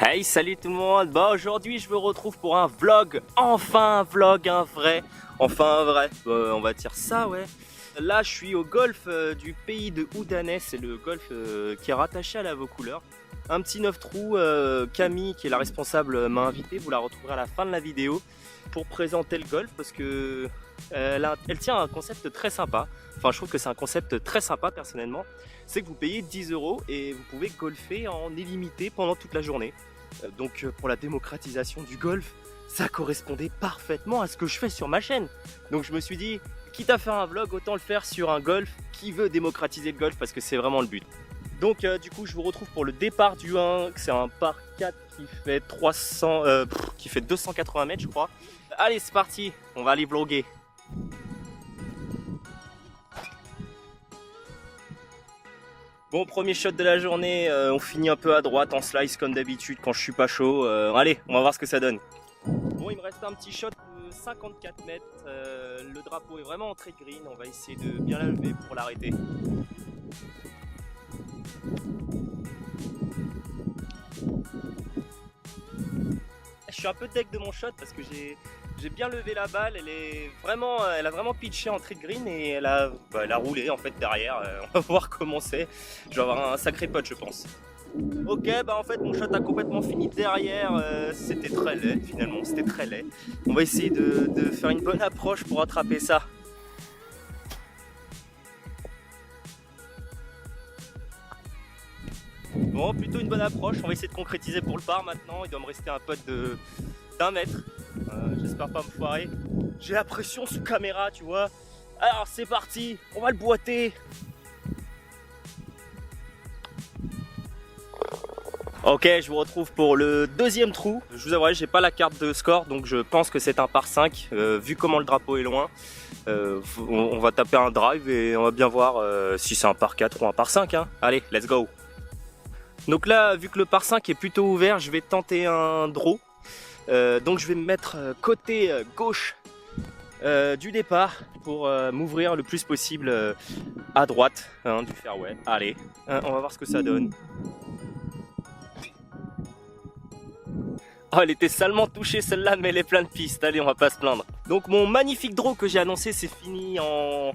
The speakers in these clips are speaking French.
Hey, salut tout le monde. Bah aujourd'hui je me retrouve pour un vlog, enfin un vlog, un vrai, on va dire ça, ouais. Là je suis au golfe du pays de Houdanais, c'est le golfe qui est rattaché à la Vaucouleurs. Un petit 9 trous, Camille qui est la responsable m'a invité, vous la retrouverez à la fin de la vidéo pour présenter le golfe parce que elle tient un concept très sympa. Enfin je trouve que c'est un concept très sympa personnellement. C'est que vous payez 10 € et vous pouvez golfer en illimité pendant toute la journée. Donc pour la démocratisation du golf, ça correspondait parfaitement à ce que je fais sur ma chaîne. Donc je me suis dit, quitte à faire un vlog, autant le faire sur un golf qui veut démocratiser le golf parce que c'est vraiment le but. Donc du coup je vous retrouve pour le départ du 1, c'est un par 4 qui fait 280 mètres je crois. Allez c'est parti, on va aller vlogger. Bon, premier shot de la journée, on finit un peu à droite en slice comme d'habitude quand je suis pas chaud. Allez, on va voir ce que ça donne. Bon, il me reste un petit shot de 54 mètres. Le drapeau est vraiment entré de green. On va essayer de bien la lever pour l'arrêter. Je suis un peu deck de mon shot parce que j'ai bien levé la balle, elle a vraiment pitché entrée de green et elle a roulé en fait derrière. On va voir comment c'est. Je vais avoir un sacré putt je pense. Ok, bah en fait mon shot a complètement fini derrière, c'était très laid finalement, c'était très laid. On va essayer de faire une bonne approche pour attraper ça. Bon, plutôt une bonne approche, on va essayer de concrétiser pour le par maintenant. Il doit me rester un putt d'1 mètre. J'espère pas me foirer. J'ai la pression sous caméra, tu vois. Alors c'est parti, on va le boiter. Ok, je vous retrouve pour le deuxième trou. Je vous avouerai, j'ai pas la carte de score, donc je pense que c'est un par 5. Vu comment le drapeau est loin, on va taper un drive et on va bien voir si c'est un par 4 ou un par 5. Hein. Allez, let's go. Donc là, vu que le par 5 est plutôt ouvert, je vais tenter un draw. Donc je vais me mettre côté gauche du départ pour m'ouvrir le plus possible à droite du fairway. Allez, on va voir ce que ça donne. Oh, elle était salement touchée celle-là, mais elle est pleine de pistes. Allez, on va pas se plaindre. Donc mon magnifique draw que j'ai annoncé, c'est fini en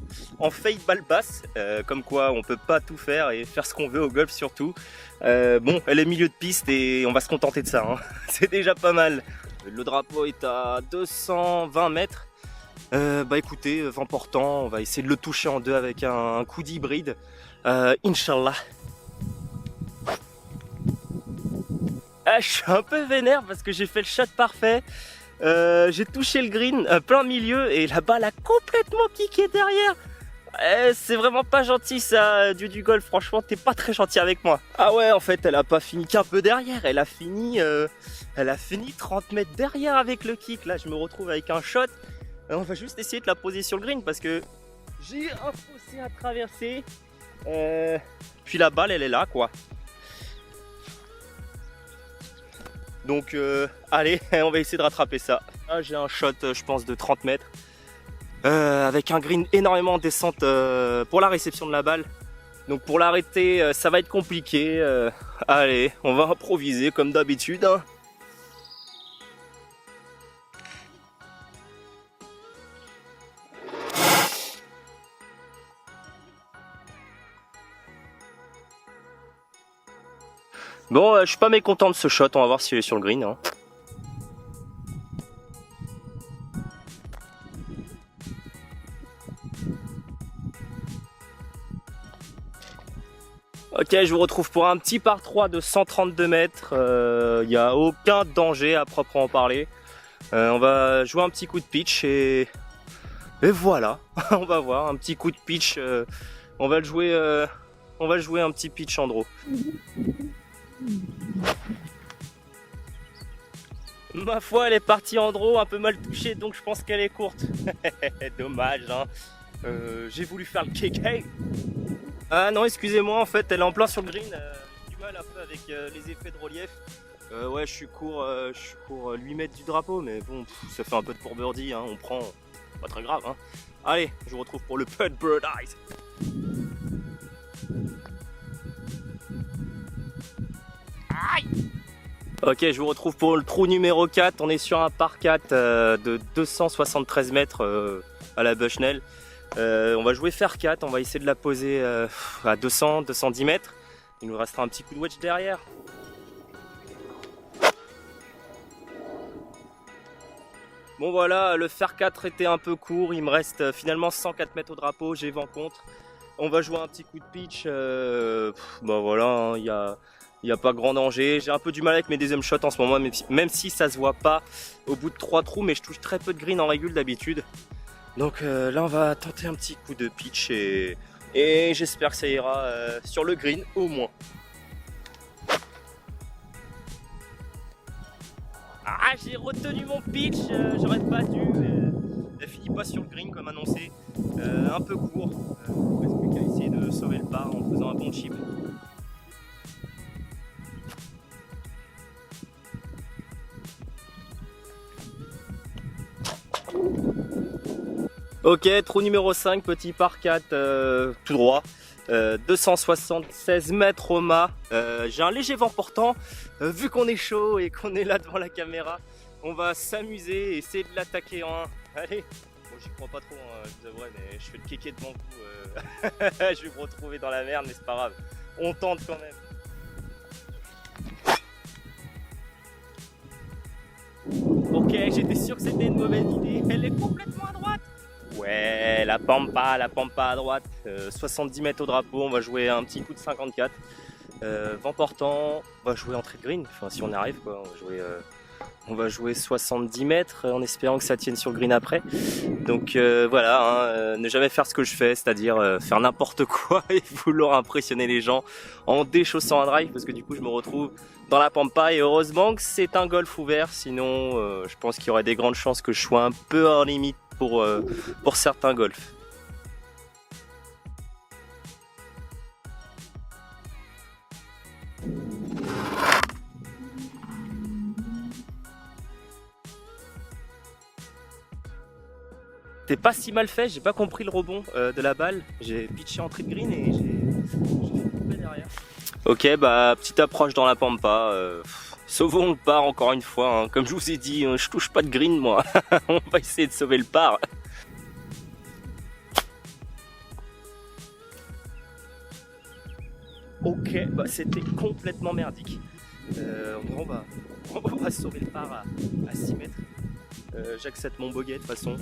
fade balle basse. Comme quoi, on peut pas tout faire et faire ce qu'on veut au golf surtout. Bon, elle est milieu de piste et on va se contenter de ça. Hein. C'est déjà pas mal. Le drapeau est à 220 mètres. Bah écoutez, vent portant, on va essayer de le toucher en deux avec un coup d'hybride. Inch'Allah. Ah, je suis un peu vénère parce que j'ai fait le shot parfait. J'ai touché le green plein milieu et la balle a complètement kické derrière. C'est vraiment pas gentil ça, dieu du golf. Franchement, t'es pas très gentil avec moi. Ah ouais, en fait, elle a pas fini qu'un peu derrière. Elle a fini 30 mètres derrière avec le kick. Là, je me retrouve avec un shot. On va juste essayer de la poser sur le green parce que j'ai un fossé à traverser. Puis la balle, elle est là, quoi. Donc allez, on va essayer de rattraper ça. Là j'ai un shot je pense de 30 mètres avec un green énormément en descente pour la réception de la balle. Donc pour l'arrêter ça va être compliqué. Allez, on va improviser comme d'habitude. Hein. Bon, je suis pas mécontent de ce shot, on va voir s'il est sur le green. Hein. Ok, je vous retrouve pour un petit par 3 de 132 mètres. Il n'y a aucun danger à proprement parler. On va jouer un petit coup de pitch et voilà, on va voir un petit coup de pitch. On va le jouer un petit pitch en draw. Ma foi, elle est partie en draw, un peu mal touchée, donc je pense qu'elle est courte. Dommage, hein. J'ai voulu faire le KK. Ah non, excusez-moi, en fait, elle est en plein sur le green. J'ai du mal un peu avec les effets de relief. Ouais, je suis court 8 mètres du drapeau, mais bon, ça fait un peu de pour birdie, hein, on prend. Pas très grave, hein. Allez, je vous retrouve pour le putt bird eyes. Aïe! Ok, je vous retrouve pour le trou numéro 4. On est sur un par 4 de 273 mètres à la Bushnell. On va jouer fer 4, on va essayer de la poser à 200-210 mètres. Il nous restera un petit coup de wedge derrière. Bon voilà, le fer 4 était un peu court, il me reste finalement 104 mètres au drapeau, j'ai vent contre. On va jouer un petit coup de pitch, bah voilà, hein, il n'y a pas grand danger. J'ai un peu du mal avec mes deuxième shots en ce moment, même si ça se voit pas au bout de 3 trous, mais je touche très peu de green en régule d'habitude. Donc là on va tenter un petit coup de pitch et j'espère que ça ira sur le green au moins. Ah, j'ai retenu mon pitch, j'aurais pas dû, elle finit pas sur le green comme annoncé, un peu court, il ne reste plus qu'à essayer de sauver le par en faisant un bon chip. Ok, trou numéro 5, petit par 4 tout droit, 276 mètres au mât. J'ai un léger vent portant, vu qu'on est chaud et qu'on est là devant la caméra, on va s'amuser et essayer de l'attaquer en 1. Allez, bon, j'y crois pas trop, hein, je vous avouerai, mais je fais le kéké devant vous. Je vais me retrouver dans la merde, mais c'est pas grave, on tente quand même. Ok, j'étais sûr que c'était une mauvaise idée, elle est complètement à droite. Ouais, la pampa à droite, 70 mètres au drapeau, on va jouer un petit coup de 54. Vent portant, on va jouer entrée de green, enfin si on arrive quoi, on va jouer 70 mètres en espérant que ça tienne sur le green après. Donc voilà, hein, ne jamais faire ce que je fais, c'est-à-dire faire n'importe quoi et vouloir impressionner les gens en déchaussant un drive, parce que du coup je me retrouve dans la pampa et heureusement que c'est un golf ouvert, sinon je pense qu'il y aurait des grandes chances que je sois un peu en limite pour certains golfs. C'était pas si mal fait, j'ai pas compris le rebond de la balle. J'ai pitché entrée de green et j'ai fait derrière. Ok, bah petite approche dans la pampa. Sauvons le par encore une fois, hein. Comme je vous ai dit, je touche pas de green moi. On va essayer de sauver le par. Ok, bah c'était complètement merdique. On va sauver le par à 6 mètres. J'accepte mon bogey de toute façon.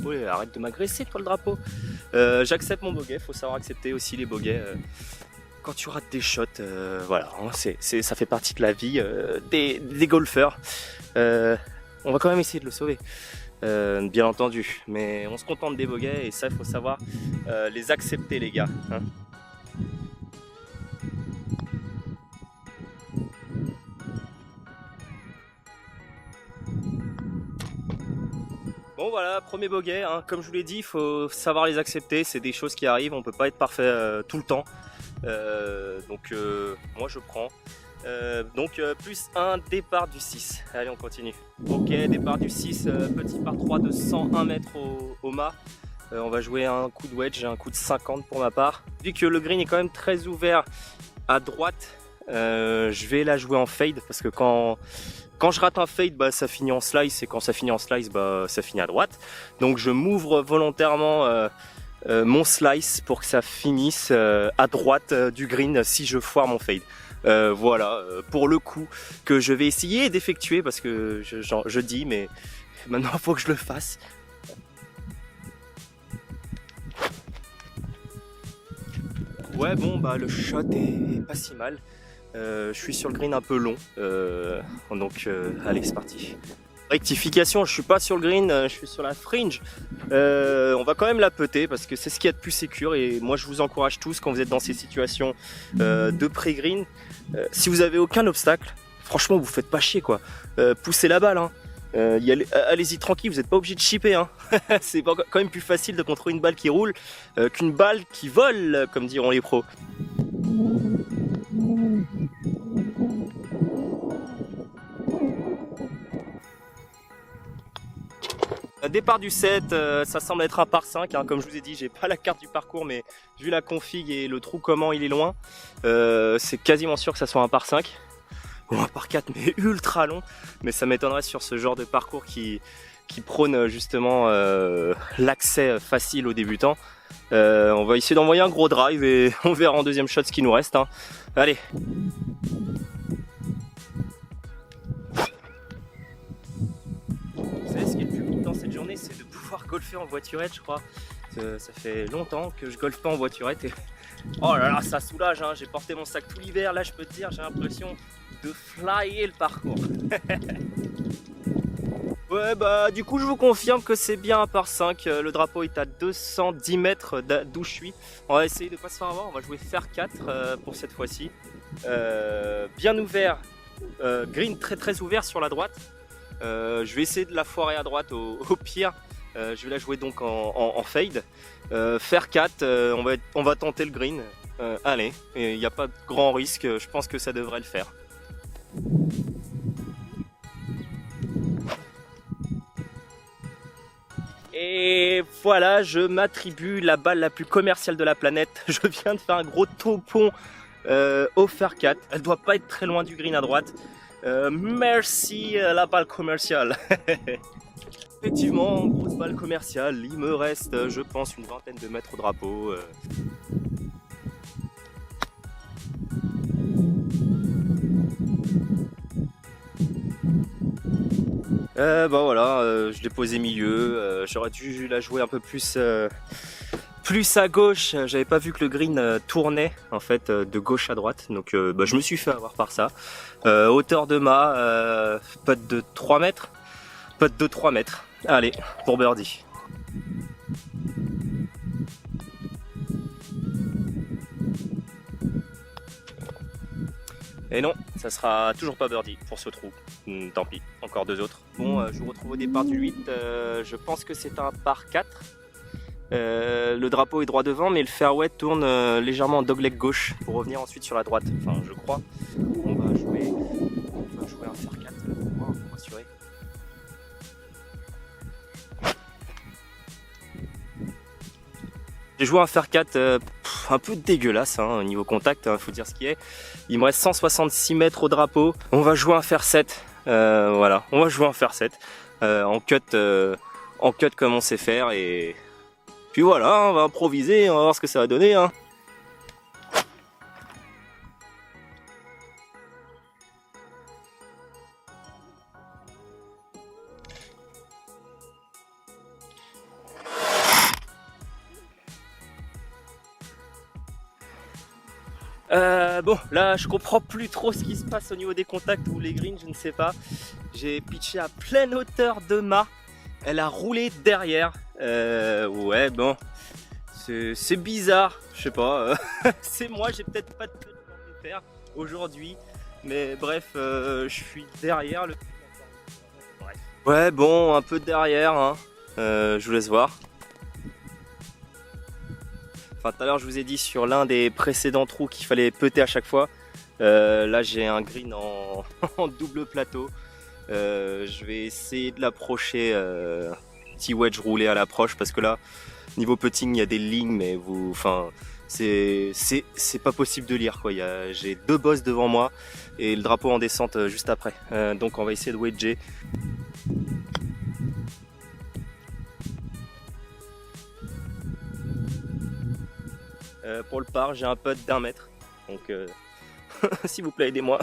Oui, arrête de m'agresser toi le drapeau. J'accepte mon bogey, faut savoir accepter aussi les bogeys. Quand tu rates des shots, voilà, hein, ça fait partie de la vie des golfeurs. On va quand même essayer de le sauver, bien entendu. Mais on se contente des bogeys et ça, il faut savoir les accepter les gars. Hein. Bon voilà, premier bogey, hein. Comme je vous l'ai dit, il faut savoir les accepter, c'est des choses qui arrivent, on peut pas être parfait tout le temps. Donc moi je prends. Plus un départ du 6. Allez on continue. Ok, départ du 6, petit par 3 de 101 mètres au mât. On va jouer un coup de wedge, un coup de 50 pour ma part. Vu que le green est quand même très ouvert à droite, je vais la jouer en fade parce que quand je rate un fade, bah, ça finit en slice, et quand ça finit en slice, bah, ça finit à droite. Donc je m'ouvre volontairement mon slice pour que ça finisse à droite du green si je foire mon fade. Voilà, pour le coup que je vais essayer d'effectuer parce que je dis, mais maintenant il faut que je le fasse. Ouais bon bah le shot est pas si mal. Je suis sur le green un peu long, donc allez c'est parti. Rectification, je suis pas sur le green, je suis sur la fringe. On va quand même la putter parce que c'est ce qu'il y a de plus sécure et moi je vous encourage tous quand vous êtes dans ces situations de pré-green, si vous avez aucun obstacle, franchement vous faites pas chier quoi. Poussez la balle, hein. Allez-y tranquille, vous n'êtes pas obligé de chipper, hein. C'est quand même plus facile de contrôler une balle qui roule qu'une balle qui vole, comme diront les pros. Départ du 7, ça semble être un par 5, hein. Comme je vous ai dit, j'ai pas la carte du parcours, mais vu la config et le trou comment il est loin, c'est quasiment sûr que ça soit un par 5. ou un par 4 mais ultra long, mais ça m'étonnerait sur ce genre de parcours qui prône justement l'accès facile aux débutants. On va essayer d'envoyer un gros drive et on verra en deuxième shot ce qu'il nous reste, hein. Allez. Vous savez ce qui est le plus cool dans cette journée, c'est de pouvoir golfer en voiturette, je crois. Ça fait longtemps que je golfe pas en voiturette et oh là là, ça soulage, hein. J'ai porté mon sac tout l'hiver, là je peux te dire, j'ai l'impression de flyer le parcours. Ouais, bah du coup je vous confirme que c'est bien un par 5, le drapeau est à 210 mètres d'où je suis. On va essayer de pas se faire avoir, on va jouer fer 4 pour cette fois-ci. Bien ouvert, green très ouvert sur la droite. Je vais essayer de la foirer à droite au pire. Je vais la jouer donc en fade. Fer 4, on va tenter le green. Allez, il n'y a pas de grand risque, je pense que ça devrait le faire. Et voilà, je m'attribue la balle la plus commerciale de la planète. Je viens de faire un gros taupon au fer 4. Elle doit pas être très loin du green à droite. Merci la balle commerciale. Effectivement, grosse balle commerciale. Il me reste, je pense, une vingtaine de mètres au drapeau. Bah voilà, je l'ai posé milieu, j'aurais dû la jouer un peu plus à gauche, j'avais pas vu que le green tournait en fait de gauche à droite, donc bah, je me suis fait avoir par ça. Hauteur de mât, putt de 3 mètres, putt de 3 mètres, allez, pour birdie. Et non, ça sera toujours pas birdie pour ce trou. Tant pis, encore 2 autres. Bon, je vous retrouve au départ du 8. Je pense que c'est un par 4. Le drapeau est droit devant, mais le fairway tourne légèrement en dogleg gauche pour revenir ensuite sur la droite. Enfin, je crois. On va jouer un fer 4 pour voir, pour rassurer. J'ai joué un fer 4 un peu dégueulasse hein, au niveau contact, faut dire ce qui est. Il me reste 166 mètres au drapeau. On va jouer un fer 7. Voilà, on va jouer un fer 7 en cut comme on sait faire. Et puis voilà, on va improviser, on va voir ce que ça va donner. Hein. Bon, là je comprends plus trop ce qui se passe au niveau des contacts ou les greens, je ne sais pas. J'ai pitché à pleine hauteur de mât. Elle a roulé derrière. Ouais, bon, c'est bizarre, je sais pas. C'est moi, j'ai peut-être pas de faire aujourd'hui, mais bref, je suis derrière le. Bref. Ouais, bon, un peu derrière, hein. Je vous laisse voir. Enfin, tout à l'heure, je vous ai dit sur l'un des précédents trous qu'il fallait putter à chaque fois. Là, j'ai un green en double plateau. Je vais essayer de l'approcher, petit wedge roulé à l'approche, parce que là, niveau putting, il y a des lignes, mais c'est pas possible de lire, quoi. J'ai 2 bosses devant moi et le drapeau en descente juste après. Donc, on va essayer de wedger. Pour le par, j'ai un putt d'1 mètre, donc s'il vous plaît, aidez-moi.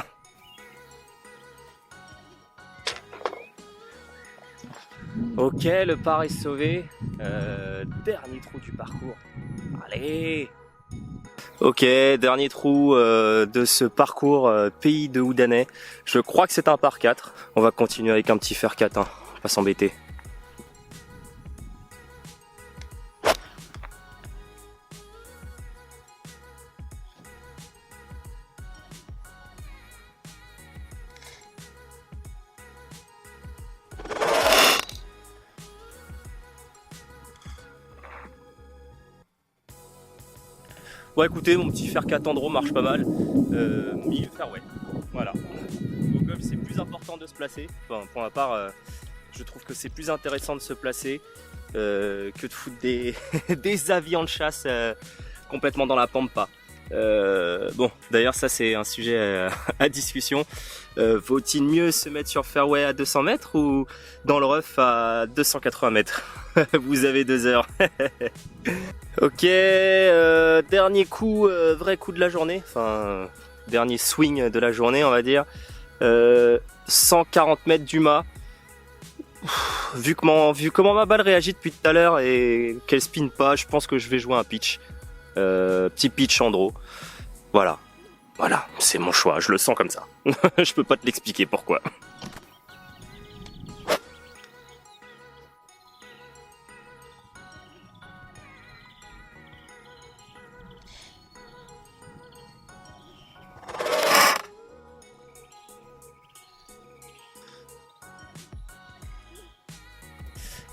Ok, le par est sauvé. Dernier trou du parcours. Allez. Ok, dernier trou de ce parcours pays de Houdanais. Je crois que c'est un par 4. On va continuer avec un petit fer 4, hein. On va pas s'embêter. Bon écoutez, mon petit fer 4 Andro marche pas mal. Milieu fairway. Voilà. Au golf c'est plus important de se placer. Enfin, pour ma part, je trouve que c'est plus intéressant de se placer que de foutre des avions de chasse complètement dans la pampa. Bon, d'ailleurs ça c'est un sujet à discussion. Vaut-il mieux se mettre sur fairway à 200 mètres ou dans le rough à 280 mètres? Vous avez 2 heures. Ok, dernier coup, vrai coup de la journée, enfin dernier swing de la journée on va dire. 140 mètres du mât. Vu comment ma balle réagit depuis tout à l'heure et qu'elle spin pas, je pense que je vais jouer un pitch. Petit pitch en draw. Voilà, c'est mon choix, je le sens comme ça. Je peux pas te l'expliquer pourquoi.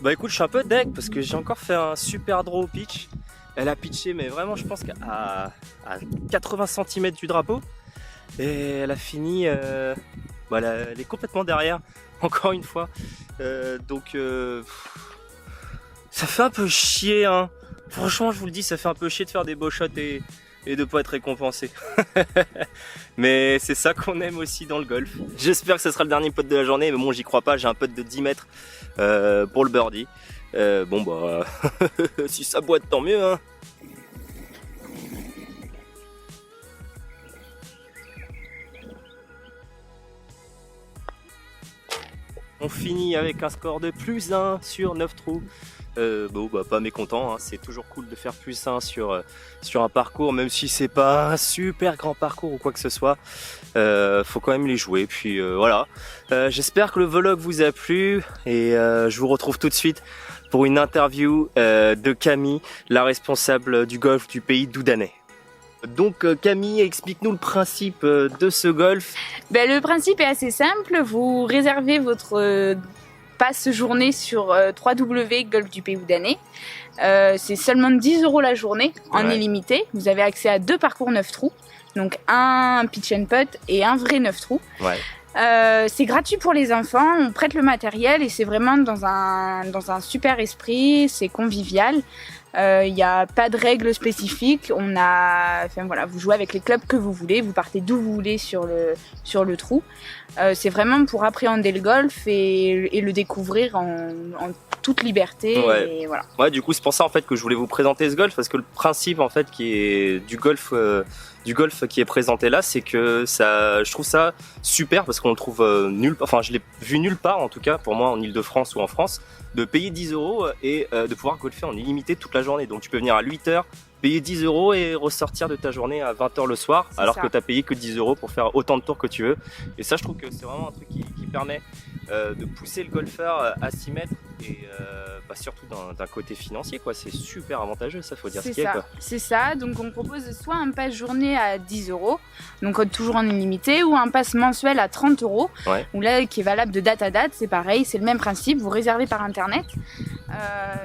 Bah écoute, je suis un peu deg parce que j'ai encore fait un super draw au pitch. Elle a pitché, mais vraiment, je pense qu'à 80 cm du drapeau. Et elle a fini, voilà, elle est complètement derrière, encore une fois. Donc, ça fait un peu chier, hein. Franchement, je vous le dis, ça fait un peu chier de faire des beaux shots et de pas être récompensé. Mais c'est ça qu'on aime aussi dans le golf. J'espère que ce sera le dernier putt de la journée, mais bon, j'y crois pas. J'ai un putt de 10 mètres pour le birdie. Bon bah, si ça boite, tant mieux, hein. On finit avec un score de +1 sur 9 trous. Bon bah pas mécontent, hein. C'est toujours cool de faire +1 sur un parcours, même si c'est pas un super grand parcours ou quoi que ce soit. Faut quand même les jouer, puis voilà. J'espère que le vlog vous a plu et je vous retrouve tout de suite pour une interview de Camille, la responsable du golf du pays d'Oudanais. Donc Camille, explique-nous le principe de ce golf. Ben, le principe est assez simple, vous réservez votre passe journée sur www.golf du pays d'année. C'est seulement 10 € la journée en illimité. Vous avez accès à 2 parcours 9 trous, donc un pitch and putt et un vrai 9 trous. Ouais. C'est gratuit pour les enfants, on prête le matériel et c'est vraiment dans un super esprit, c'est convivial. Il n'y a pas de règles spécifiques, vous jouez avec les clubs que vous voulez, vous partez d'où vous voulez sur le trou. C'est vraiment pour appréhender le golf et le découvrir en toute liberté. Ouais. Et voilà. Ouais, du coup c'est pour ça en fait que je voulais vous présenter ce golf, parce que le principe en fait qui est du golf qui est présenté là, c'est que je trouve ça super parce qu'on le trouve je l'ai vu nulle part en tout cas pour moi en Ile-de-France ou en France, de payer 10 € et de pouvoir golfer en illimité toute la journée. Donc tu peux venir à 8 h, payer 10 € et ressortir de ta journée à 20 h le soir, alors que tu as payé que 10 € pour faire autant de tours que tu veux. Et ça, je trouve que c'est vraiment un truc qui permet de pousser le golfeur à s'y mettre et surtout d'un côté financier, quoi. C'est super avantageux, ça, faut dire ce qu'il y a, quoi. C'est ça, donc on propose soit un pass journée à 10 €, donc toujours en illimité, ou un pass mensuel à 30 €, ou là qui est valable de date à date, c'est pareil, c'est le même principe, vous réservez par internet.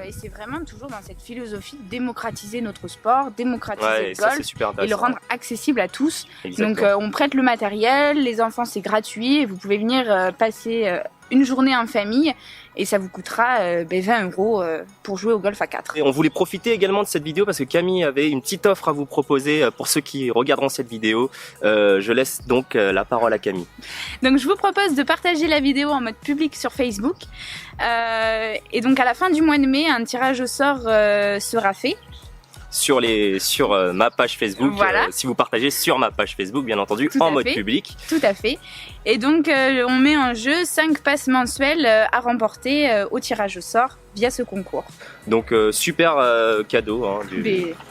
Et c'est vraiment toujours dans cette philosophie de démocratiser notre sport, démocratiser le golf et le rendre accessible à tous. Exactement. Donc on prête le matériel, les enfants c'est gratuit et vous pouvez venir passer une journée en famille et ça vous coûtera 20 € pour jouer au golf à 4. Et on voulait profiter également de cette vidéo parce que Camille avait une petite offre à vous proposer pour ceux qui regarderont cette vidéo. Je laisse donc la parole à Camille. Donc je vous propose de partager la vidéo en mode public sur Facebook. Et donc à la fin du mois de mai, un tirage au sort sera fait. Sur ma page Facebook, voilà. Si vous partagez sur ma page Facebook, bien entendu, en mode public. Tout à fait. Et donc, on met en jeu 5 passes mensuelles à remporter au tirage au sort via ce concours. Donc, super cadeau hein,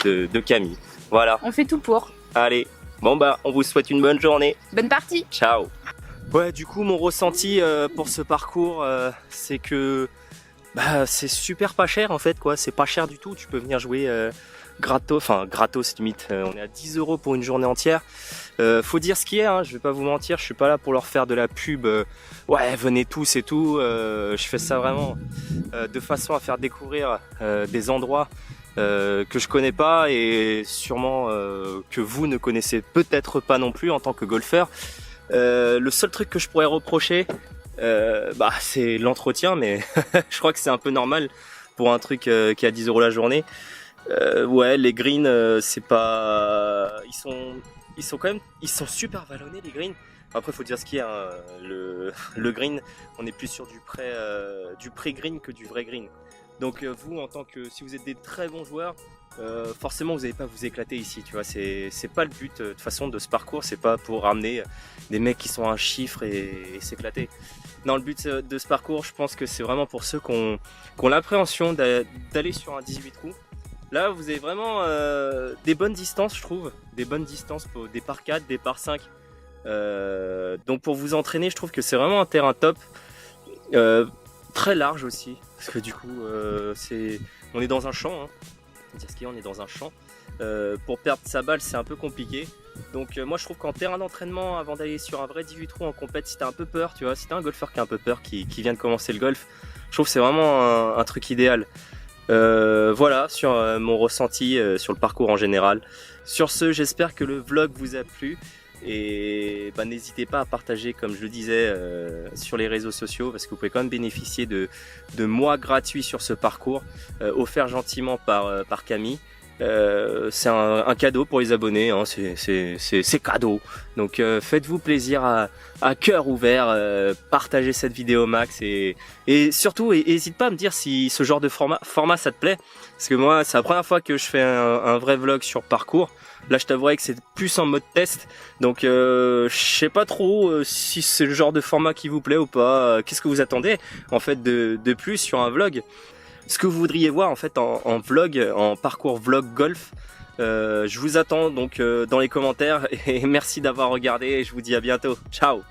de Camille. Voilà. On fait tout pour. Allez, bon bah, on vous souhaite une bonne journée. Bonne partie. Ciao. Ouais, du coup, mon ressenti pour ce parcours, c'est que c'est super pas cher en fait, quoi. C'est pas cher du tout. Tu peux venir jouer gratos limite. On est à 10 € pour une journée entière. Faut dire ce qui est, hein, je vais pas vous mentir, je suis pas là pour leur faire de la pub. Ouais, venez tous et tout. Je fais ça vraiment de façon à faire découvrir des endroits que je connais pas et sûrement que vous ne connaissez peut-être pas non plus en tant que golfeur. Le seul truc que je pourrais reprocher, c'est l'entretien, mais je crois que c'est un peu normal pour un truc qui a 10 € la journée. Ouais, les greens, c'est pas... Ils sont super vallonnés les greens. Après, faut dire ce qu'il y a, hein. Le green, on est plus sur du pré-green que du vrai green. Donc vous, en tant que... Si vous êtes des très bons joueurs, forcément vous n'allez pas vous éclater ici, tu vois. C'est pas le but de toute façon de ce parcours, c'est pas pour ramener des mecs qui sont à un chiffre et s'éclater. Non, le but de ce parcours, je pense que c'est vraiment pour ceux qui ont l'appréhension d'aller sur un 18 trous. Là, vous avez vraiment des bonnes distances, je trouve. Des bonnes distances pour des par 4, des par 5. Donc pour vous entraîner, je trouve que c'est vraiment un terrain top. Très large aussi. Parce que du coup, on est dans un champ. Hein. On est dans un champ. Pour perdre sa balle, c'est un peu compliqué. Donc moi, je trouve qu'en terrain d'entraînement, avant d'aller sur un vrai 18 trous en compète, si t'as un peu peur, tu vois, si t'es un golfeur qui a un peu peur, qui vient de commencer le golf, je trouve que c'est vraiment un truc idéal. Voilà sur mon ressenti sur le parcours en général. Sur ce, j'espère que le vlog vous a plu et n'hésitez pas à partager, comme je le disais, sur les réseaux sociaux, parce que vous pouvez quand même bénéficier de mois gratuits sur ce parcours offert gentiment par Camille. C'est un cadeau pour les abonnés, hein, c'est cadeau. Donc faites-vous plaisir à cœur ouvert, partagez cette vidéo max et surtout n'hésite pas à me dire si ce genre de format ça te plaît. Parce que moi c'est la première fois que je fais un vrai vlog sur parcours. Là je t'avouerai que c'est plus en mode test. Donc je sais pas trop si c'est le genre de format qui vous plaît ou pas. Qu'est-ce que vous attendez en fait de plus sur un vlog? Ce que vous voudriez voir en fait en vlog, en parcours vlog golf. Je vous attends donc dans les commentaires et merci d'avoir regardé et je vous dis à bientôt. Ciao!